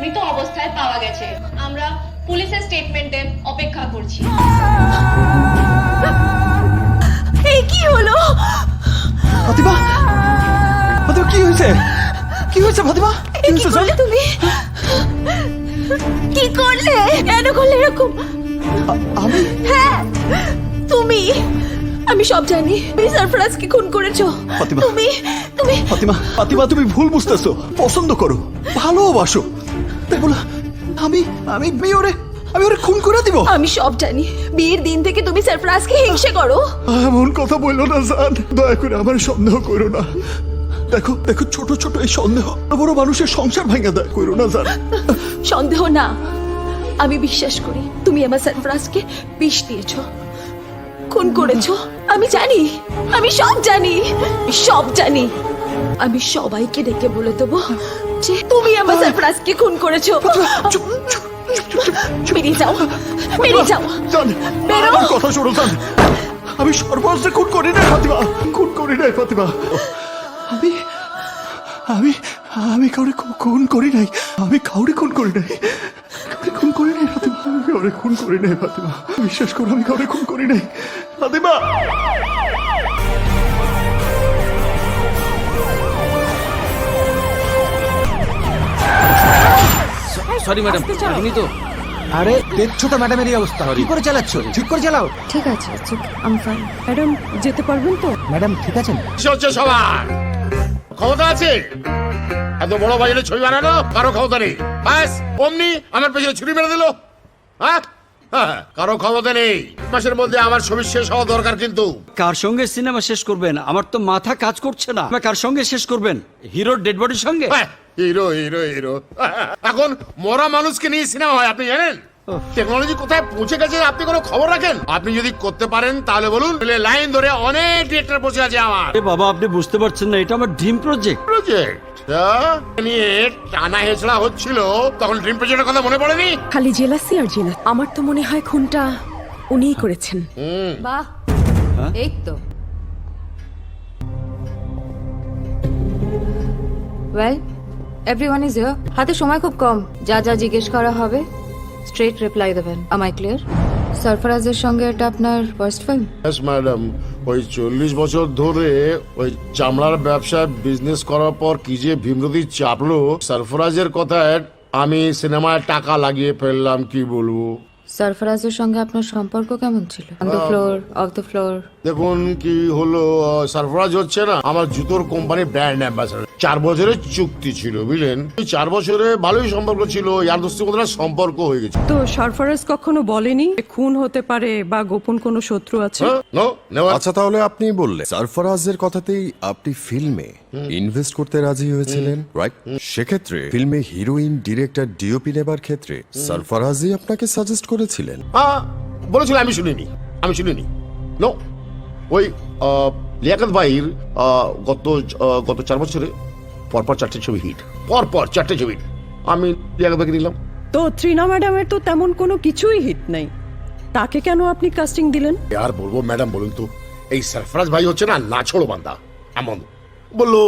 মৃত অবস্থায় পাওয়া গেছে। আমরা পুলিশের স্টেটমেন্টের অপেক্ষা করছি। এই কি হলো? ফাতিমা, ফাতিমা কি হয়েছে? কি হয়েছে ফাতিমা? কি হয়েছে করলে তুমি? কি করলে? কেন করলে এরকম? আমি? হ্যাঁ তুমি। আমি সব জানি। তুমি সরফরাজকে খুন করেছো। ফাতিমা, তুমি তুমি ফাতিমা, ফাতিমা তুমি ভুল বুঝতেছো। পছন্দ করো, ভালোবাসো, তাই বলে আমি আমি আমি ওরে খুন করে দিব? আমি সব জানি। বিয়ের দিন থেকে তুমি সরফরাজকে হিংসে করো। এমন কথা বললো না জান, দয়া করে আমার সন্দেহ করো না। দেখো দেখো, ছোট ছোট এই সন্দেহ বড় মানুষের সংসার ভাঙা দেয়। করো না জান। সন্দেহ না, আমি বিশ্বাস করি তুমি আমার সরফরাজকে বিষ দিয়েছো, খুন করেছো। আমি জানি, আমি সব জানি, সব জানি। আমি সবাইকে ডেকে বলে দেবো যে তুমি আমার সরফরাজকে খুন করেছো। চুপ, চুপ, চুপ, চুপ, চুপ। বেরিয়ে যাও, বেরিয়ে যাও। জান, বেরো। আমার কথা শোনো জান। আমি সর্বস্ব খুন করি নাই ফাতিমা, খুন করি নাই ফাতিমা। আমি আমি আমি কাউরে খুন করি নাই। আমি কাউরে খুন করি নাই। কাউরে খুন করি নাই ফাতিমা। আমি কাউরে খুন করি নাই ফাতিমা। বিশ্বাস করো, আমি কাউরে খুন করি নাই ফাতিমা। সরি ম্যাডাম, আপনি তো আরে দেখছো তো ম্যাডামের এই অবস্থা, কি করে চালাচ্ছ? ঠিক করে চালাও। ঠিক আছে, আমি ফাইন। ম্যাডাম যেতে পারবেন তো? ম্যাডাম ঠিক আছেন? কি হচ্ছে সবার? ক্ষমতা আছে এত বড় বাজারে ছবি বানানো? কারো ক্ষমতা নেই। ব্যাস অমনি আমার পেছনে ছুরি মেরে দিল। হ্যাঁ হ্যাঁ, কারো ক্ষমতা নেই। মাসের মধ্যে আমার ছবি শেষ হওয়া দরকার। কিন্তু কার সঙ্গে সিনেমা শেষ করবেন? আমার তো মাথা কাজ করছে না। কার সঙ্গে শেষ করবেন? হিরোর ডেড বডির সঙ্গে? হিরো হিরো হিরো এখন মরা মানুষকে নিয়ে সিনেমা হয়, আপনি জানেন? টেকনোলজি কোথায় পৌঁছে গেছে আপনি কোনো খবর রাখেন? আপনি যদি করতে পারেন তাহলে বলুন। লাইন ধরে অনেক ডিরেক্টর বসে আছে আমার। এ বাবা, আপনি বুঝতে পারছেন না, এটা আমার ড্রিম প্রজেক্ট। প্রজেক্ট নিয়ে টানা হেঁচড়া হচ্ছিল, তখন ড্রিম প্রজেক্টের কথা মনে পড়েনি? খালি জেলাসি আর জেলাস। আমার তো মনে হয় খুনটা উনিই করেছেন। বাহ, এই তো। Well, everyone is here. হাতে সময় খুব কম। যা যা জিজ্ঞেস করা হবে স্ট্রেট রিপ্লাই দেবেন। am I clear? সরফরাজের সঙ্গে এটা আপনার ফার্স্ট ফিল্ম? Yes madam. ওই 40 বছর ধরে ওই চামড়ার ব্যবসা বিজনেস করার পর কি যে ভীমরতি চাপলো, সরফরাজের কথায় আমি সিনেমায় টাকা লাগিয়ে ফেললাম। কি বলবো? সরফরাজের সঙ্গে আপনার সম্পর্ক কেমন ছিল? On the floor, of the floor? দেখুন কি হলো, সরফরাজ হচ্ছে না আমার জুতোর কোম্পানি ব্র্যান্ড অ্যাম্বাসাডার। 4 বছরের চুক্তি ছিল, বুঝলেন? 4 বছরে ভালোই সম্পর্ক ছিল, ইয়ার দোস্তি মতো সম্পর্ক হয়ে গেছে। তো সরফরাজ কখনো বলেনি খুন হতে পারে বা গোপন কোনো শত্রু আছে? No never. আচ্ছা, তাহলে আপনি বললেন সারফরাজের কথাতেই আপনি ফিল্মে ইনভেস্ট করতে রাজি হয়েছিলেন, রাইট? সেক্ষেত্রে ফিল্মে হিরোইন, ডিরেক্টর, ডিওপি নেবার ক্ষেত্রে সারফরাজই আপনাকে সাজেস্ট করেছিলেন? বলেছিল, আমি শুনিনি। নো, ওই লিয়াকত ভাইয়ের গত 4 বছরে পরপর 4টে ছবি হিট, পরপর 4টে ছবি। আমি লিয়াকত ভাইকে দিলাম। তো ত্রিনা ম্যাডামের তো তেমন কোনো কিছুই হিট নেই, তাকে কেন আপনি কাস্টিং দিলেন? আর বলবো ম্যাডাম, বলুন তো, এই সরফরাজ ভাই হচ্ছে না নাছোড় বান্দা, এমন বললো।